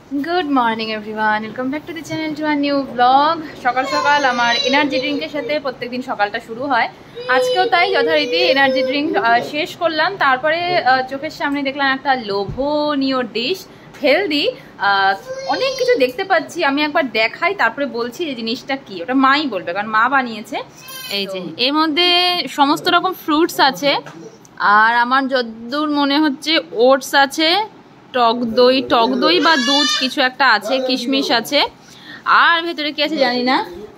Good morning everyone welcome back to the channel to our new blog. सकाल सकाल आमार energy ड्रिंकेर साथे प्रत्येक दिन सकालटा शुरू है। आजकेও ताई यथारीति एनार्जी ड्रिंक शेष करलाम। तारपरे चोखेर सामने देखलाम एक लोभनीय डिश हेल्दी अनेक किछु देखते पाচ্ছি। আমি একবার দেখাই তারপরে বলছি এই জিনিসটা কি, ওটা মাই বলবে কারণ মা বানিয়েছে। এই যে এর মধ্যে সমস্ত রকম ফ্রুটস আছে আর আমার যতদূর মনে হচ্ছে ওটস আছে, টক দই বা দুধ কিছু একটা আছে, কিশমিশ আছে আর ভেতরে কি আছে জানি না।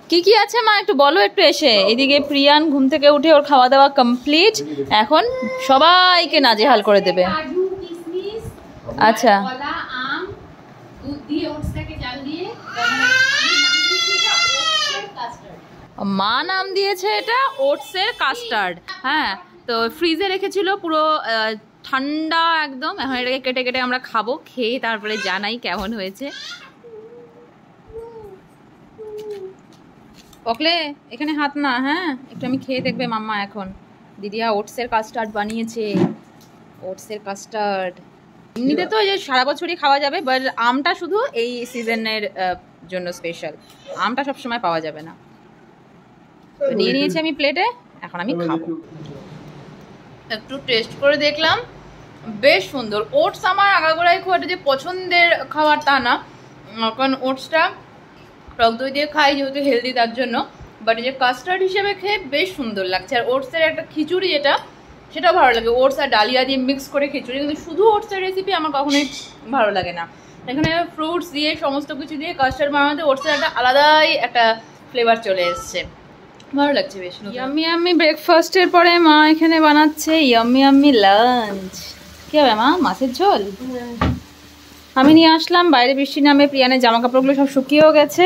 কি আছে মা একটু বলো একটু এসে। এদিকে প্রিয়ান ঘুম থেকে উঠে ওর খাওয়া দাওয়া কমপ্লিট, এখন সবাইকে নাজেহাল করে দেবে। আচ্ছা মা নাম দিয়েছে এটা ওটসের কাস্টার্ড। হ্যাঁ, তো ফ্রিজে রেখেছিল পুরো ঠান্ডা একদম। এখন এটাকে কেটে কেটে আমরা খাবো, খেয়ে তারপরে জানাই কেমন হয়েছে। পকলে এখানে হাত না, হ্যাঁ একটু আমি খেয়ে দেখবে মাম্মা। এখন দিদিয়া ওটসের কাস্টার্ড বানিয়েছে, ওটসের কাস্টার্ড। এমনিতে তো যে সারা বছরই খাওয়া যাবে, বাট আমটা শুধু এই সিজনের জন্য স্পেশাল। আমটা সবসময় পাওয়া যাবে না। নিয়ে নিয়েছি আমি প্লেটে, এখন আমি খাবো। একটু টেস্ট করে দেখলাম, বেশ সুন্দর। ওটস আমার আগাগোড়ায় খুব একটা যে পছন্দের খাবার তা না, কারণ ওটসটা টক দই দিয়ে খাই যেহেতু হেলদি তার জন্য, বাট এই যে কাস্টার্ড হিসেবে খেয়ে বেশ সুন্দর লাগছে। আর ওটসের একটা খিচুড়ি যেটা, সেটাও ভালো লাগে। ওটস আর ডালিয়া দিয়ে মিক্স করে খিচুড়ি, কিন্তু শুধু ওটসের রেসিপি আমার কখনোই ভালো লাগে না। এখানে ফ্রুটস দিয়ে সমস্ত কিছু দিয়ে কাস্টার্ড বানাতে ওটসের একটা আলাদাই একটা ফ্লেভার চলে এসছে, ভালো লাগছে বেশ। ইয়াম্মি ইয়াম্মি ব্রেকফাস্টের পরে মা এখানে বানাচ্ছে ইয়াম্মি ইয়াম্মি লাঞ্চ। কি হবে মা? মাছের ঝোল। আমি নিয়ে আসলাম, বাইরে বৃষ্টি নামে প্রিয়ানের জামা কাপড়গুলো সব শুকিয়েও গেছে,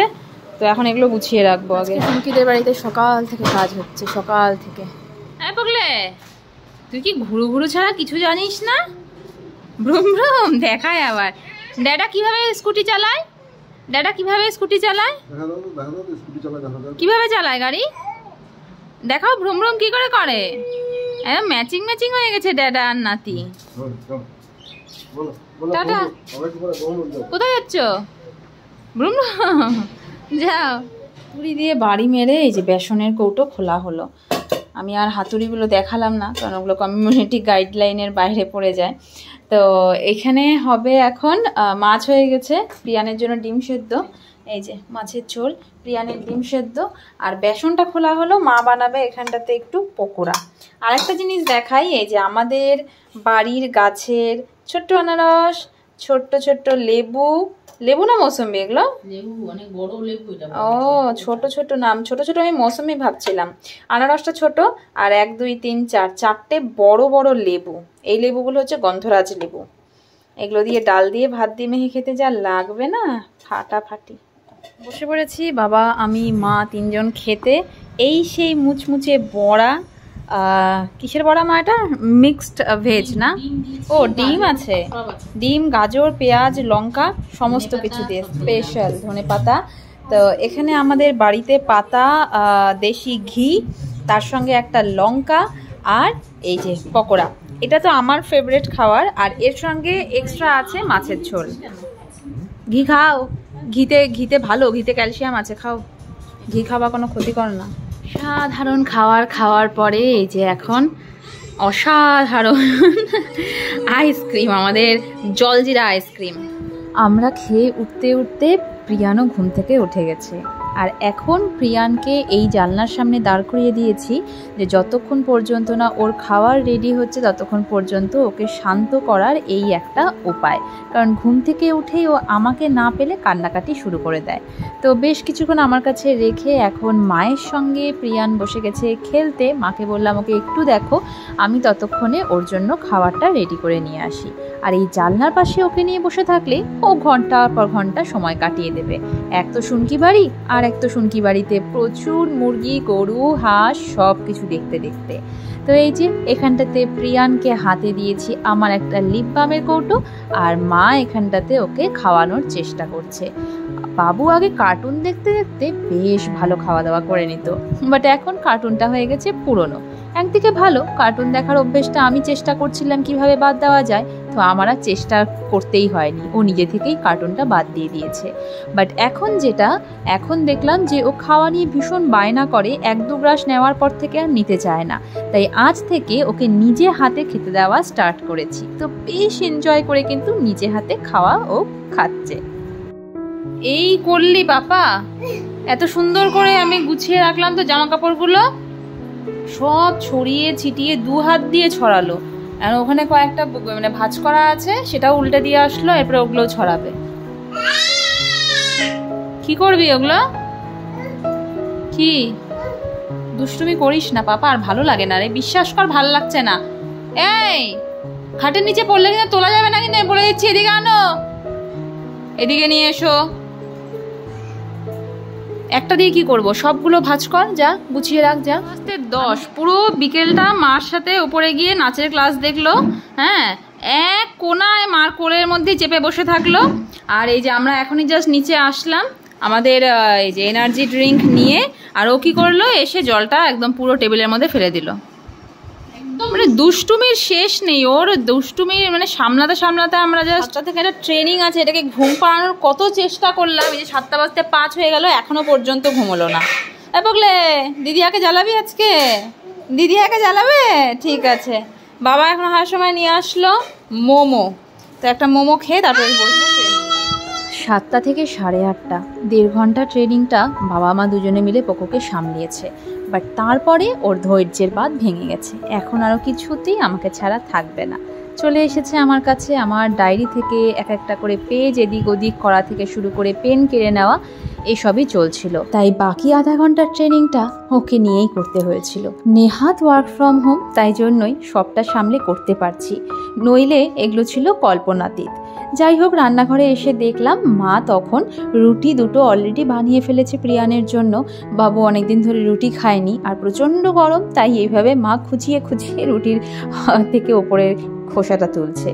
তো এখন এগুলো গুছিয়ে রাখবো আগে। ফুমকিদের বাড়িতে সকাল থেকে কাজ হচ্ছে, সকাল থেকে। হ্যাঁ পকলে, তুই কি ঘুরু ঘুরু ছাড়া কিছু জানিস না? ভ্রুম ভ্রুম দেখায় আবার। ড্যাডা কিভাবে স্কুটি চালায়? ড্যাডা কিভাবে স্কুটি চালায়? কিভাবে চালায় গাড়ি দেখাও। ভ্রুম ভ্রুম কি করে করে? একদম ম্যাচিং ম্যাচিং হয়ে গেছে ড্যাডা আর নাতি। টাটা। কোথায় যাচ্ছ? ভ্রুম ভ্রুম যাও। হাতুড়ি দিয়ে বাড়ি মেরে এই যে বেসনের কৌটো খোলা হলো। আমি আর হাতুড়িগুলো দেখালাম না, কারণ ওগুলো কমিউনিটি গাইডলাইনের বাইরে পড়ে যায়। তো এখানে হবে এখন মাছ হয়ে গেছে, প্রিয়ানের জন্য ডিম সেদ্ধ। এই যে মাছের ঝোল, প্রিয়ানের ডিম সেদ্ধ, আর বেসনটা খোলা হলো। মা বানাবে এখানটাতে একটু পকোড়া। আর একটা জিনিস দেখাই, এই যে আমাদের বাড়ির গাছের ছোট্ট আনারস, ছোট্ট ছোট্ট লেবু, লেবু না মৌসুমি এগুলো? লেবু, অনেক বড় লেবু। ও ছোট ছোট নাম, ছোট ছোট আমি মৌসুমি ভাবছিলাম। আনারসটা ছোট, আর 1 2 3 4 চারটে বড় বড় লেবু। এই লেবুগুলো হচ্ছে গন্ধরাজ লেবু। এগুলো দিয়ে ডাল দিয়ে ভাত দিয়ে মেখে খেতে যা লাগবে না, ফাটাফাটি। বসে পড়েছি বাবা, আমি, মা 3 জন খেতে। এই সেই মুচমুচে বড়া। কিসের বড়া মা এটা? মিক্সড ভেজ না? ও ডিম আছে, ডিম, গাজর, পেঁয়াজ, লঙ্কা সমস্ত কিছু দিয়ে স্পেশাল ধনেপাতা। তো এখানে আমাদের বাড়িতে পাতা, দেশি ঘি, তার সঙ্গে একটা লঙ্কা, আর এই যে পকোড়া। এটা তো আমার ফেভারিট খাবার। আর এর সঙ্গে এক্সট্রা আছে মাছের ঝোল। ঘি খাও, ঘিতে ভালো, ঘিতে ক্যালসিয়াম আছে, খাও। ঘি খাওয়া কোনো ক্ষতিকর না। সাধারণ খাওয়ার পরে এই যে এখন অসাধারণ আইসক্রিম, আমাদের জলজিরা আইসক্রিম। আমরা খেয়ে উঠতে উঠতে প্রিয়ানও ঘুম থেকে উঠে গেছে। আর এখন প্রিয়ানকে এই জানলার সামনে দাঁড় করিয়ে দিয়েছি, যে যতক্ষণ পর্যন্ত না ওর খাওয়ার রেডি হচ্ছে ততক্ষণ পর্যন্ত ওকে শান্ত করার এই একটা উপায়। কারণ ঘুম থেকে উঠেই ও আমাকে না পেলে কান্নাকাটি শুরু করে দেয়। তো বেশ কিছুক্ষণ আমার কাছে রেখে এখন মায়ের সঙ্গে প্রিয়ান বসে গেছে খেলতে। মাকে বললাম ওকে একটু দেখো, আমি ততক্ষণে ওর জন্য খাবারটা রেডি করে নিয়ে আসি। আর এই জানলার পাশে ওকে নিয়ে বসে থাকলে ও ঘন্টার পর ঘন্টা সময় কাটিয়ে দেবে। এক তো শুনকি বাড়ি, আর এক তো শুনকি বাড়িতে প্রচুর মুরগি, গরু, হাঁস সব কিছু দেখতে দেখতে। তো এই যে এখানটাতে প্রিয়ানকে হাতে দিয়েছি আমার একটা লিপ বামের কৌটো, আর মা এখানটাতে ওকে খাওয়ানোর চেষ্টা করছে। বাবু আগে কার্টুন দেখতে দেখতে বেশ ভালো খাওয়া দাওয়া করে নিত, বাট এখন কার্টুনটা হয়ে গেছে পুরনো। একদিকে ভালো, কার্টুন দেখার অভ্যেসটা আমি চেষ্টা করছিলাম কিভাবে বাদ দেওয়া যায়, তো আমার আর চেষ্টা করতেই হয়নি, ও নিজে থেকেই কার্টুনটা বাদ দিয়ে দিয়েছে। বাট এখন দেখলাম যে ও খাওয়া নিয়ে ভীষণ বায়না করে, 1-2 গ্রাস নেওয়ার পর থেকে আর নিতে চায় না। তাই আজ থেকে ওকে নিজে হাতে খেতে দেওয়া স্টার্ট করেছি। তো বেশ এনজয় করে কিন্তু নিজে হাতে খাওয়া ও খাচ্ছে। এই করলি বাবা, এত সুন্দর করে আমি গুছিয়ে রাখলাম তো জামা কাপড়গুলো, সব ছড়িয়ে ছিটিয়ে 2 হাত দিয়ে ছড়ালো। আর ওখানে কয়েকটা মানে ভাঁজ করা আছে, সেটাও উল্টে দিয়ে আসলো, এরপরে ওগুলো ছড়াবে। কি করবি ওগুলো? কি দুষ্টুমি করিস না পাপা, আর ভালো লাগে না রে, বিশ্বাস কর ভালো লাগছে না। এই খাটের নিচে পড়লে কিন্তু তোলা যাবে না, কিন্তু বলে দিচ্ছি। এদিকে আনো, এদিকে নিয়ে এসো। একটা দিয়ে কি করব, সবগুলো ভাঁজ কর, যা গুছিয়ে রাখ যা। 10 পুরো বিকেলটা মার সাথে উপরে গিয়ে নাচের ক্লাস দেখলো। হ্যাঁ, এক কোনায় মার কোলের মধ্যে চেপে বসে থাকলো। আর এই যে আমরা এখনই জাস্ট নিচে আসলাম আমাদের এই যে এনার্জি ড্রিঙ্ক নিয়ে, আর ও কি করলো, এসে জলটা একদম পুরো টেবিলের মধ্যে ফেলে দিল। মানে দুষ্টুমির শেষ নেই ওর, দুষ্টুমির মানে সামলাতে আমরা জাস্ট 7টা থেকে একটা ট্রেনিং আছে, এটাকে ঘুম পাড়ানোর কত চেষ্টা করলাম। এই যে 7টা বাজতে 5 হয়ে গেল, এখনো পর্যন্ত ঘুমোলো না। বগলে দিদিয়াকে জ্বালাবি আজকে? দিদিয়াকে জ্বালাবে? ঠিক আছে। বাবা এখন হার সময় নিয়ে আসলো মোমো, তো একটা মোমো খেয়ে তারপরে বসবো ট্রেনিং। 7টা থেকে 8:30, 1.5 ঘন্টা ট্রেনিংটা বাবা মা দুজনে মিলে পোকোকে সামলিয়েছে। বাট তারপরে ওর ধৈর্যের বাঁধ ভেঙে গেছে, এখন আরও কিছুতেই আমাকে ছাড়া থাকবে না। চলে এসেছে আমার কাছে, আমার ডায়েরি থেকে এক একটা করে পেজ এদিক ওদিক করা থেকে শুরু করে পেন কেড়ে নেওয়া, এসবই চলছিল। তাই বাকি আধা ঘন্টার ট্রেনিংটা ওকে নিয়েই করতে হয়েছিল। নেহাত ওয়ার্ক ফ্রম হোম, তাই জন্যই সবটা সামলে করতে পারছি, নইলে এগুলো ছিল কল্পনাতীত। যাই হোক, রান্নাঘরে এসে দেখলাম মা তখন রুটি 2টো অলরেডি বানিয়ে ফেলেছে প্রিয়ানের জন্য। বাবু অনেকদিন ধরে রুটি খায়নি, আর প্রচণ্ড গরম, তাই এইভাবে মা খুঁচিয়ে রুটির থেকে ওপরের খোসাটা তুলছে।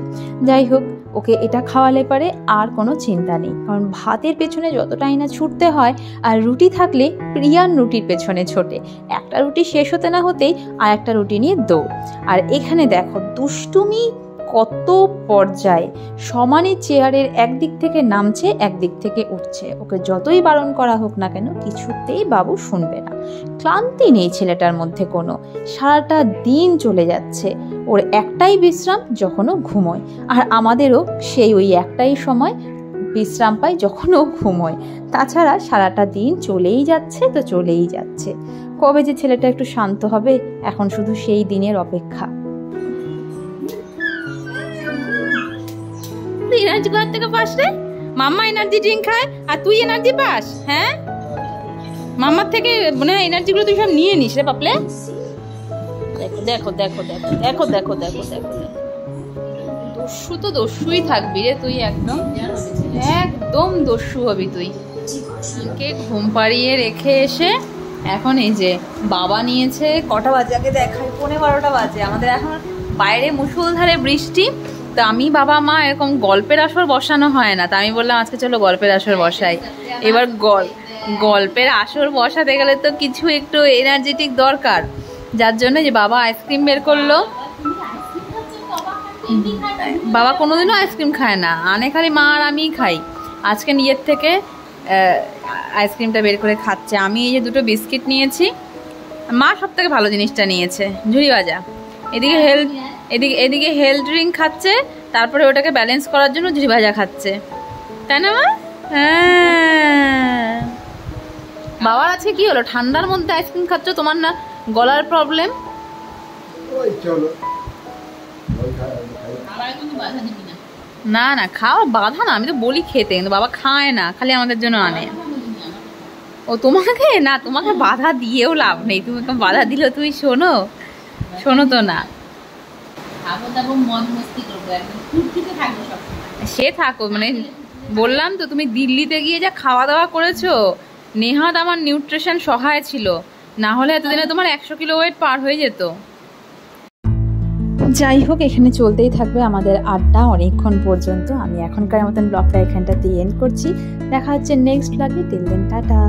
যাই হোক, ওকে এটা খাওয়ালে পারে আর কোনো চিন্তা নেই, কারণ ভাতের পেছনে যতটাই না ছুটতে হয়, আর রুটি থাকলে প্রিয়ান রুটির পেছনে ছোটে। একটা রুটি শেষ হতে না হতেই আর একটা রুটি নিয়ে দৌড়। আর এখানে দেখো দুষ্টুমি কত পর্যায়ে, সমানে চেয়ারের একদিক থেকে নামছে, একদিক থেকে উঠছে। ওকে যতই বারণ করা হোক না কেন, কিছুতেই বাবু শুনবে না। ক্লান্তি নেই ছেলেটার মধ্যে কোনো, সারাটা দিন চলে যাচ্ছে। ওর একটাই বিশ্রাম যখন ও ঘুমোয়, আর আমাদেরও সেই ওই একটাই সময় বিশ্রাম পাই যখন ও ঘুমোয়। তাছাড়া সারাটা দিন চলেই যাচ্ছে তো চলেই যাচ্ছে। কবে যে ছেলেটা একটু শান্ত হবে, এখন শুধু সেই দিনের অপেক্ষা। এনার্জি কোথা থেকে পাস রে? মাম্মা এনার্জি ড্রিঙ্ক খায় আর তুই এনার্জি পাস? হ্যাঁ, মাম্মার থেকে মনে হয় এনার্জিগুলো তুই সব নিয়ে নিস রে পাপলে। দেখো দেখো দেখো দেখো দেখো দেখো দেখো, দস্যু তো দস্যুই থাকবি রে তুই, একদম একদম দস্যু হবি তুই। কে ঘুম পাড়িয়ে রেখে এসে এখন এই যে বাবা নিয়েছে, কটা বাজে আগে দেখাই, 11:15 বাজে। আমাদের এখন বাইরে মুষলধারে বৃষ্টি, তো আমি বাবা মা এরকম গল্পের আসর বসানো হয় না, তা আমি বললাম আজকে চলো গল্পের আসর বসাই। এবার গল্পের আসর বসাতে গেলে তো কিছু একটু এনার্জেটিক দরকার, যার জন্য যে বাবা আইসক্রিম বের করলো। বাবা কোনোদিনও আইসক্রিম খায় না, আনে খালি মা আর আমিই খাই। আজকে নিজের থেকে আইসক্রিমটা বের করে খাচ্ছে। আমি এই যে 2টো বিস্কিট নিয়েছি, মা সব থেকে ভালো জিনিসটা নিয়েছে, ঝুড়ি ভাজা। এদিকে হেলথ ড্রিঙ্ক খাচ্ছে, তারপরে ওটাকে ব্যালেন্স করার জন্য ঝুড়ি ভাজা খাচ্ছে, তাই না মা? হ্যাঁ। বাবার আজকে কি হলো, ঠান্ডার মধ্যে আইসক্রিম খাচ্ছ? তোমার না গলার প্রবলেম? না না, খাওয়া বাধা না, আমি তো বলি খেতে, কিন্তু বাবা খায় না, খালি আমাদের জন্য আনে। ও তোমাকে না, তোমাকে বাধা দিয়েও লাভ নেই, তুমি বাধা দিলে তুমি শোনো তো না। সে থাকো, মানে বললাম তো, তুমি দিল্লিতে গিয়ে যা খাওয়া দাওয়া করেছো, নেহাত আমার নিউট্রিশন সহায় ছিল, না হলে এতদিনে তোমার 100 কিলো ওয়েট পার হয়ে যেত। যাই হোক, এখানে চলতেই থাকবে আমাদের আড্ডা অনেকক্ষণ পর্যন্ত। আমি এখনকার মতন ব্লগটা এখানটাতে এন্ড করছি। দেখা হচ্ছে নেক্সট ব্লগে। Till then tata.